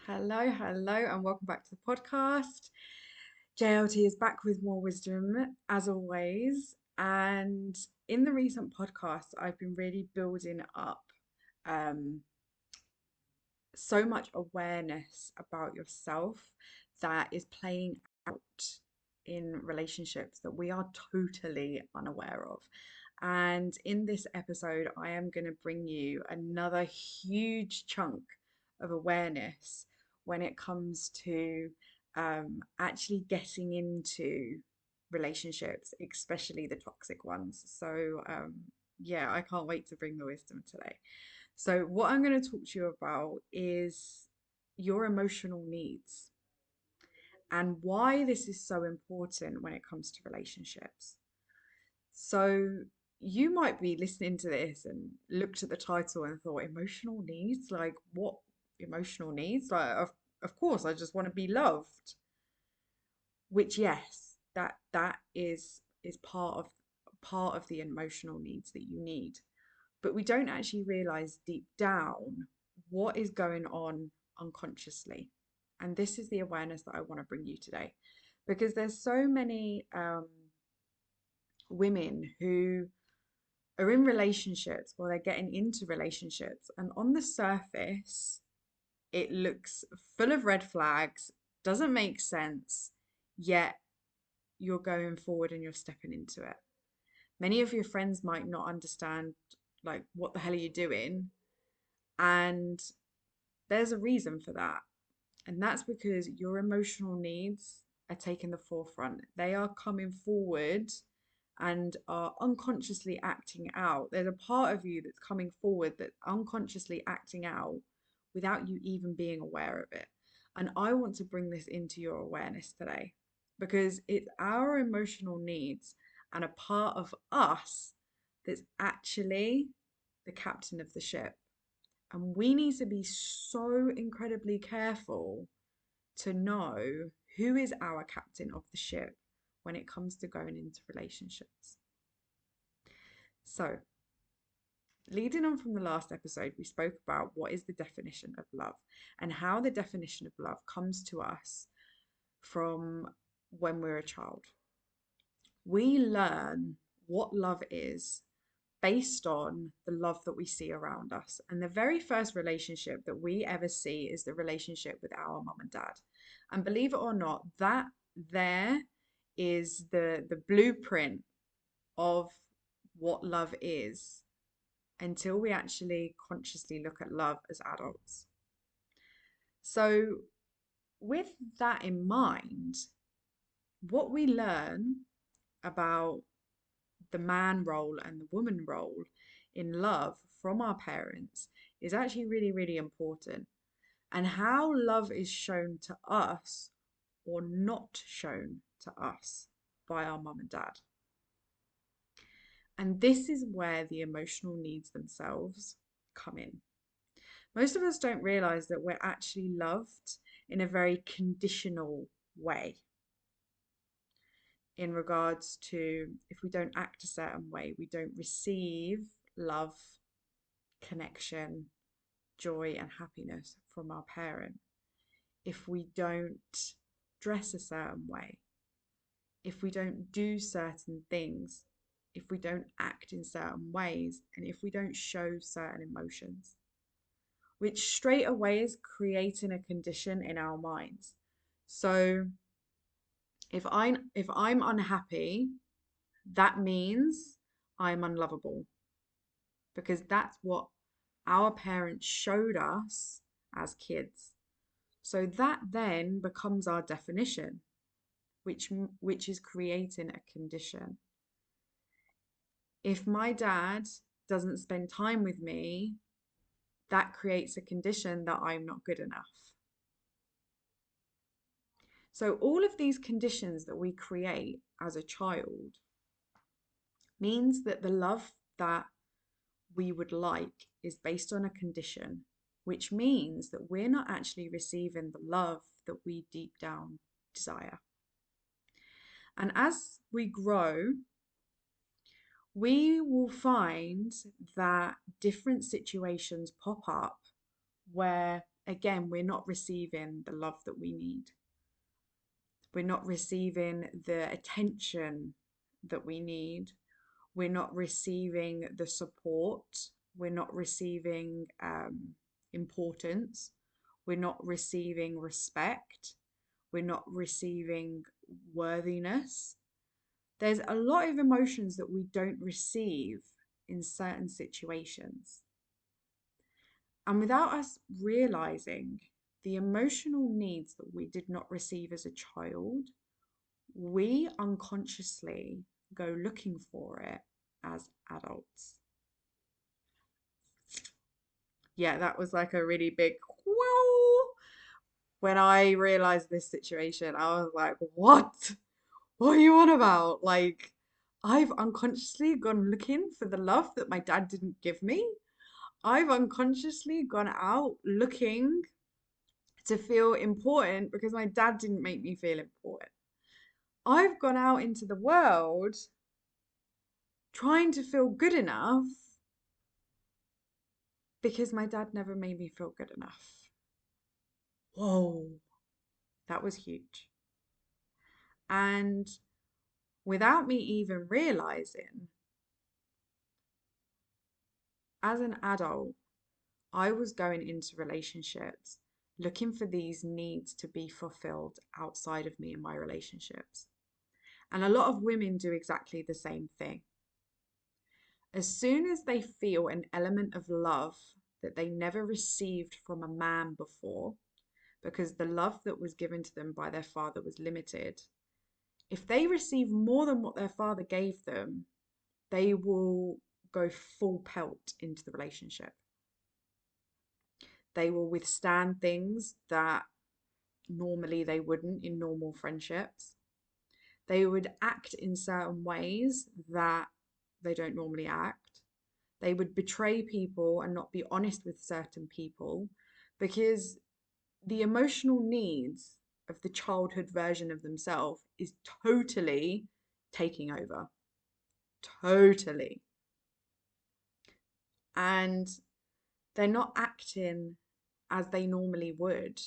Hello, and welcome back to the podcast. JLT is back with more wisdom as always. And in the recent podcast, I've been really building up um, so much awareness about yourself that is playing out in relationships that we are totally unaware of. And in this episode, I am going to bring you another huge chunk of awareness when it comes to actually getting into relationships, especially the toxic ones. Yeah, I can't wait to bring the wisdom today. So, what I'm going to talk to you about is your emotional needs and why this is so important when it comes to relationships. So, you might be listening to this and looked at the title and thought, emotional needs? Like, what emotional needs? Of course, I just want to be loved. Which, yes, that is part of the emotional needs that you need. But we don't actually realize deep down what is going on unconsciously. And this is the awareness that I want to bring you today. Because there's so many women who are in relationships or they're getting into relationships, and on the surface, it looks full of red flags, doesn't make sense, yet you're going forward and you're stepping into it. Many of your friends might not understand, like, what the hell are you doing? And there's a reason for that. And that's because your emotional needs are taking the forefront. They are coming forward and are unconsciously acting out. There's a part of you that's coming forward that's unconsciously acting out without you even being aware of it. And I want to bring this into your awareness today because it's our emotional needs and a part of us that's actually the captain of the ship. And we need to be so incredibly careful to know who is our captain of the ship when it comes to going into relationships. So, leading on from the last episode, we spoke about what is the definition of love and how the definition of love comes to us from when we're a child. We learn what love is based on the love that we see around us. And the very first relationship that we ever see is the relationship with our mum and dad. And believe it or not, that there is the blueprint of what love is until we actually consciously look at love as adults. So, with that in mind, what we learn about the man role and the woman role in love from our parents is actually really, really important. And how love is shown to us or not shown to us by our mum and dad. And this is where the emotional needs themselves come in. Most of us don't realize that we're actually loved in a very conditional way in regards to if we don't act a certain way, we don't receive love, connection, joy, and happiness from our parent. If we don't dress a certain way, if we don't do certain things, if we don't act in certain ways, and if we don't show certain emotions, which straight away is creating a condition in our minds. So if I'm unhappy, that means I'm unlovable because that's what our parents showed us as kids. So that then becomes our definition, which is creating a condition. If my dad doesn't spend time with me, that creates a condition that I'm not good enough. So all of these conditions that we create as a child means that the love that we would like is based on a condition, which means that we're not actually receiving the love that we deep down desire. And as we grow, we will find that different situations pop up where again, we're not receiving the love that we need. We're not receiving the attention that we need. We're not receiving the support. We're not receiving importance. We're not receiving respect. We're not receiving worthiness. There's a lot of emotions that we don't receive in certain situations. And without us realizing the emotional needs that we did not receive as a child, we unconsciously go looking for it as adults. Yeah, that was like a really big whoa. When I realized this situation, I was like, what? What are you on about? Like, I've unconsciously gone looking for the love that my dad didn't give me. I've unconsciously gone out looking to feel important because my dad didn't make me feel important. I've gone out into the world trying to feel good enough because my dad never made me feel good enough. Whoa, that was huge. And without me even realizing, as an adult, I was going into relationships looking for these needs to be fulfilled outside of me and my relationships. And a lot of women do exactly the same thing. As soon as they feel an element of love that they never received from a man before, because the love that was given to them by their father was limited, if they receive more than what their father gave them, they will go full pelt into the relationship. They will withstand things that normally they wouldn't in normal friendships. They would act in certain ways that they don't normally act. They would betray people and not be honest with certain people because the emotional needs of the childhood version of themselves is totally taking over. Totally. And they're not acting as they normally would.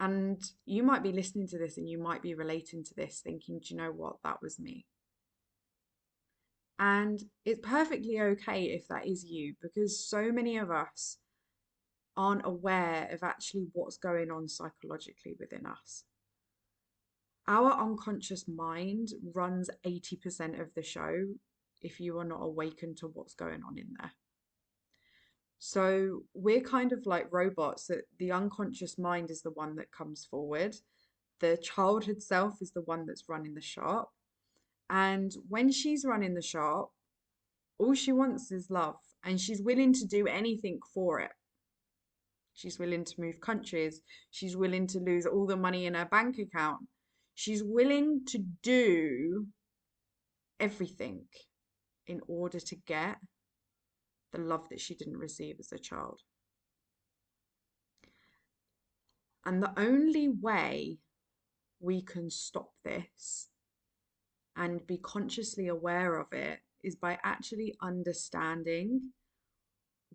And you might be listening to this and you might be relating to this, thinking, do you know what? That was me. And it's perfectly okay if that is you, because so many of us aren't aware of actually what's going on psychologically within us. Our unconscious mind runs 80% of the show if you are not awakened to what's going on in there. So we're kind of like robots that the unconscious mind is the one that comes forward. The childhood self is the one that's running the shop. And when she's running the shop, all she wants is love and she's willing to do anything for it. She's willing to move countries. She's willing to lose all the money in her bank account. She's willing to do everything in order to get the love that she didn't receive as a child. And the only way we can stop this and be consciously aware of it is by actually understanding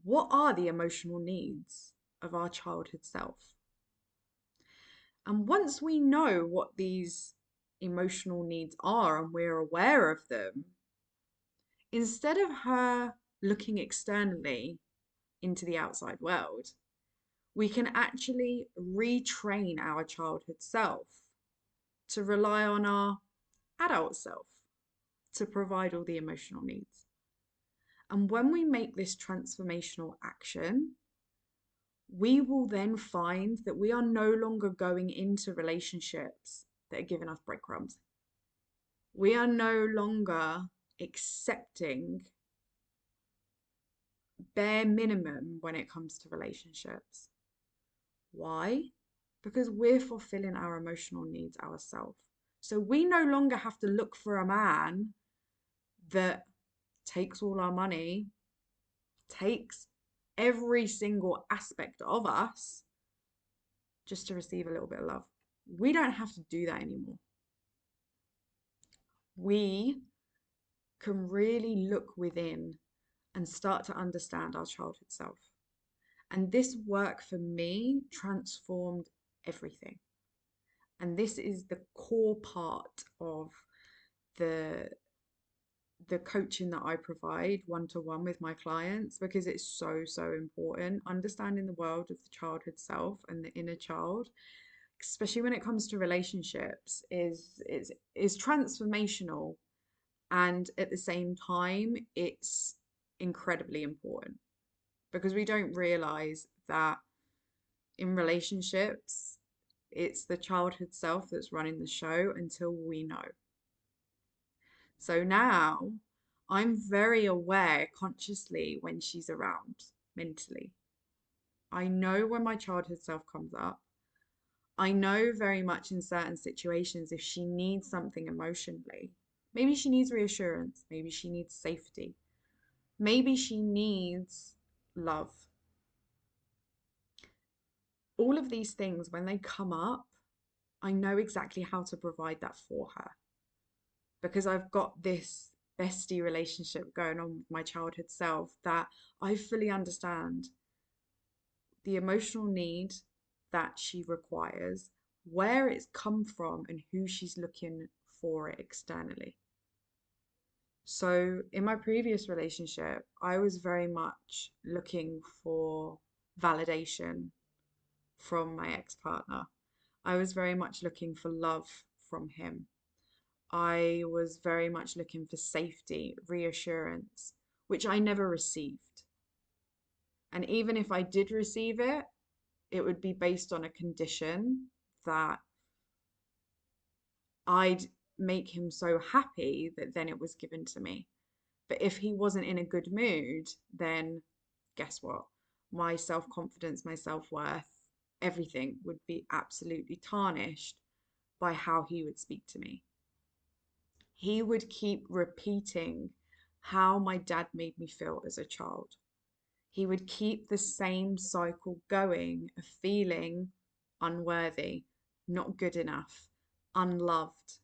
what are the emotional needs of our childhood self. And once we know what these emotional needs are and we're aware of them, instead of her looking externally into the outside world, we can actually retrain our childhood self to rely on our adult self to provide all the emotional needs. And when we make this transformational action, we will then find that we are no longer going into relationships that are giving us breadcrumbs. We are no longer accepting bare minimum when it comes to relationships. Why? Because we're fulfilling our emotional needs ourselves. So we no longer have to look for a man that takes all our money, takes every single aspect of us just to receive a little bit of love. We don't have to do that anymore. We can really look within and start to understand our childhood self. And this work for me transformed everything. And this is the core part of the the coaching that I provide one to one with my clients, because it's so, so important. Understanding the world of the childhood self and the inner child, especially when it comes to relationships, is transformational, and at the same time it's incredibly important, because we don't realize that in relationships it's the childhood self that's running the show until we know. So now I'm very aware consciously when she's around mentally. I know when my childhood self comes up. I know very much in certain situations if she needs something emotionally. Maybe she needs reassurance. Maybe she needs safety. Maybe she needs love. All of these things, when they come up, I know exactly how to provide that for her, because I've got this bestie relationship going on with my childhood self, that I fully understand the emotional need that she requires, where it's come from, and who she's looking for it externally. So, in my previous relationship, I was very much looking for validation from my ex partner. I was very much looking for love from him. I was very much looking for safety, reassurance, which I never received. And even if I did receive it, it would be based on a condition that I'd make him so happy that then it was given to me. But if he wasn't in a good mood, then guess what? My self confidence, my self worth, everything would be absolutely tarnished by how he would speak to me. He would keep repeating how my dad made me feel as a child. He would keep the same cycle going of feeling unworthy, not good enough, unloved.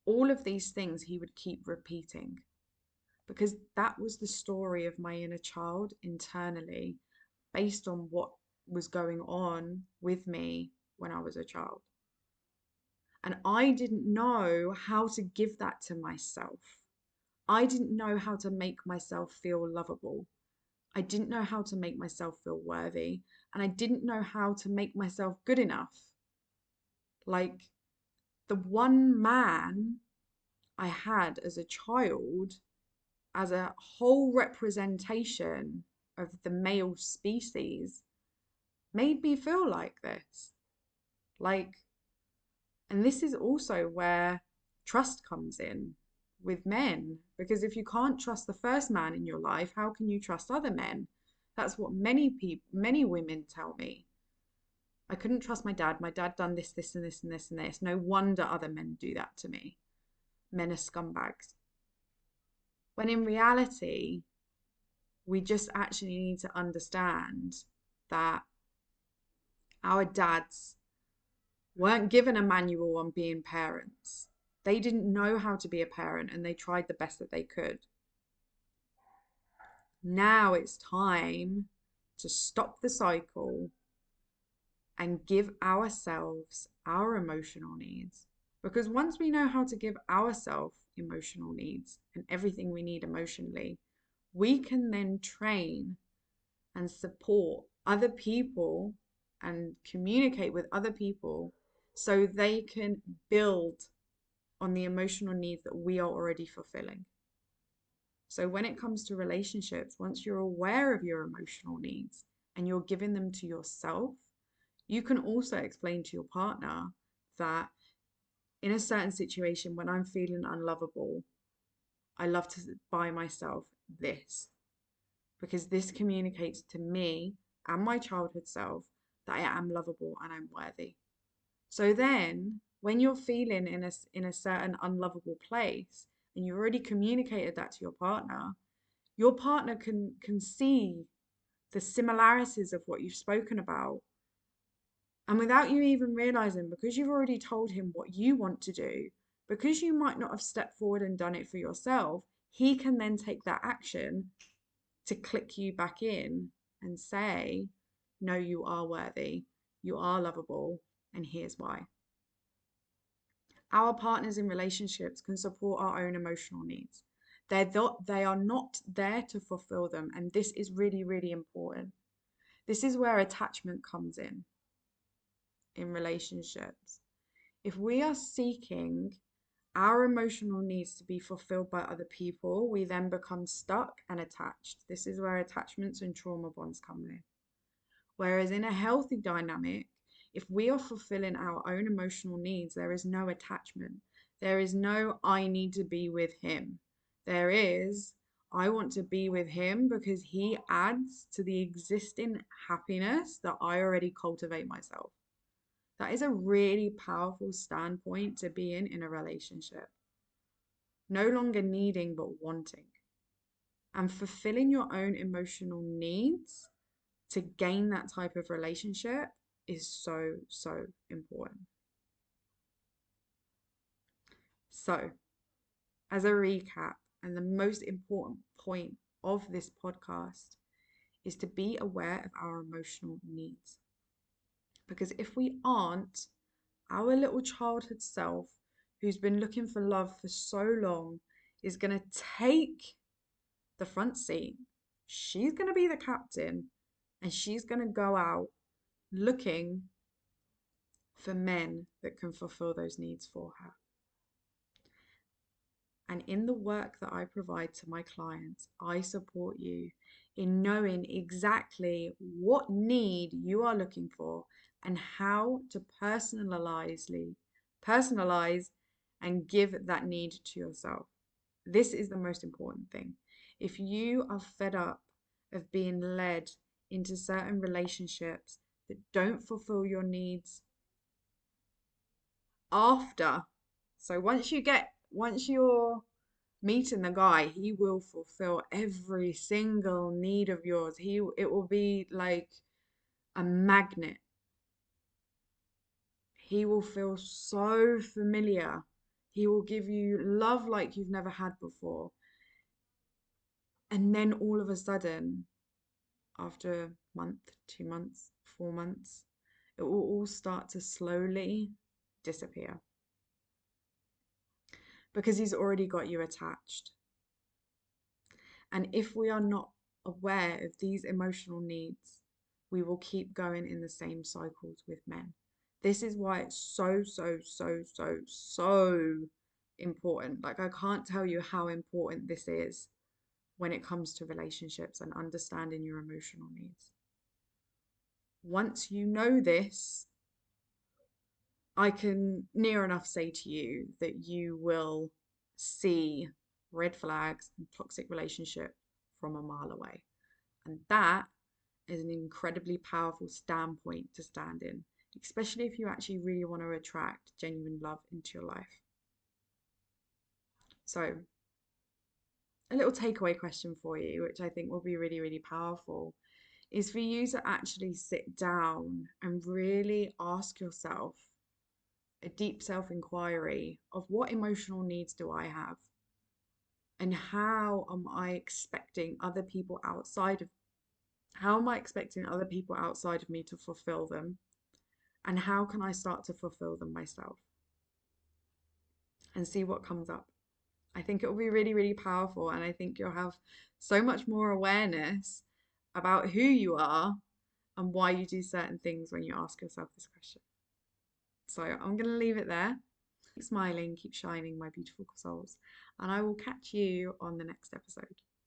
All of these things he would keep repeating, because that was the story of my inner child internally, based on what was going on with me when I was a child. And I didn't know how to give that to myself. I didn't know how to make myself feel lovable. I didn't know how to make myself feel worthy. And I didn't know how to make myself good enough. Like, the one man I had as a child, as a whole representation of the male species, made me feel like this. Like, and this is also where trust comes in with men, because if you can't trust the first man in your life, how can you trust other men? That's what many women tell me. I couldn't trust my dad. My dad done this, this, and this, and this, and this. No wonder other men do that to me. Men are scumbags. When in reality, we just actually need to understand that our dads weren't given a manual on being parents. They didn't know how to be a parent, and they tried the best that they could. Now it's time to stop the cycle and give ourselves our emotional needs. Because once we know how to give ourselves emotional needs and everything we need emotionally, we can then train and support other people and communicate with other people so they can build on the emotional needs that we are already fulfilling. So when it comes to relationships, once you're aware of your emotional needs and you're giving them to yourself, you can also explain to your partner that in a certain situation, when I'm feeling unlovable, I love to buy myself this, because this communicates to me and my childhood self that I am lovable and I'm worthy. So then, when you're feeling in a certain unlovable place and you've already communicated that to your partner can see the similarities of what you've spoken about. And without you even realizing, because you've already told him what you want to do, because you might not have stepped forward and done it for yourself, he can then take that action to click you back in and say, no, you are worthy, you are lovable, and here's why. Our partners in relationships can support our own emotional needs. They are not there to fulfill them. And this is really, really important. This is where attachment comes in relationships. If we are seeking our emotional needs to be fulfilled by other people, we then become stuck and attached. This is where attachments and trauma bonds come in. Whereas in a healthy dynamic, if we are fulfilling our own emotional needs, there is no attachment. There is no, I need to be with him. There is, I want to be with him because he adds to the existing happiness that I already cultivate myself. That is a really powerful standpoint to be in a relationship. No longer needing, but wanting. And fulfilling your own emotional needs to gain that type of relationship is so, so important. So, as a recap, and the most important point of this podcast is to be aware of our emotional needs. Because if we aren't, our little childhood self, who's been looking for love for so long, is going to take the front seat. She's going to be the captain and she's going to go out looking for men that can fulfill those needs for her. And in the work that I provide to my clients, I support you in knowing exactly what need you are looking for and how to personalize and give that need to yourself. This is the most important thing. If you are fed up of being led into certain relationships that don't fulfill your needs after, so once you're meeting the guy, he will fulfill every single need of yours. It will be like a magnet. He will feel so familiar. He will give you love like you've never had before. And then all of a sudden, after a month, 2 months, 4 months, it will all start to slowly disappear because he's already got you attached. And if we are not aware of these emotional needs, we will keep going in the same cycles with men. This is why it's so, so, so, so, so important. Like, I can't tell you how important this is when it comes to relationships and understanding your emotional needs. Once you know this, I can near enough say to you that you will see red flags and toxic relationship from a mile away. And that is an incredibly powerful standpoint to stand in, especially if you actually really want to attract genuine love into your life. So, a little takeaway question for you, which I think will be really, really powerful, is for you to actually sit down and really ask yourself a deep self inquiry of what emotional needs do I have? And how am I expecting other people outside of how am I expecting other people outside of me to fulfill them? And how can I start to fulfill them myself? And see what comes up. I think it will be really, really powerful. And I think you'll have so much more awareness about who you are and why you do certain things when you ask yourself this question. So I'm going to leave it there. Keep smiling, keep shining, my beautiful souls. And I will catch you on the next episode.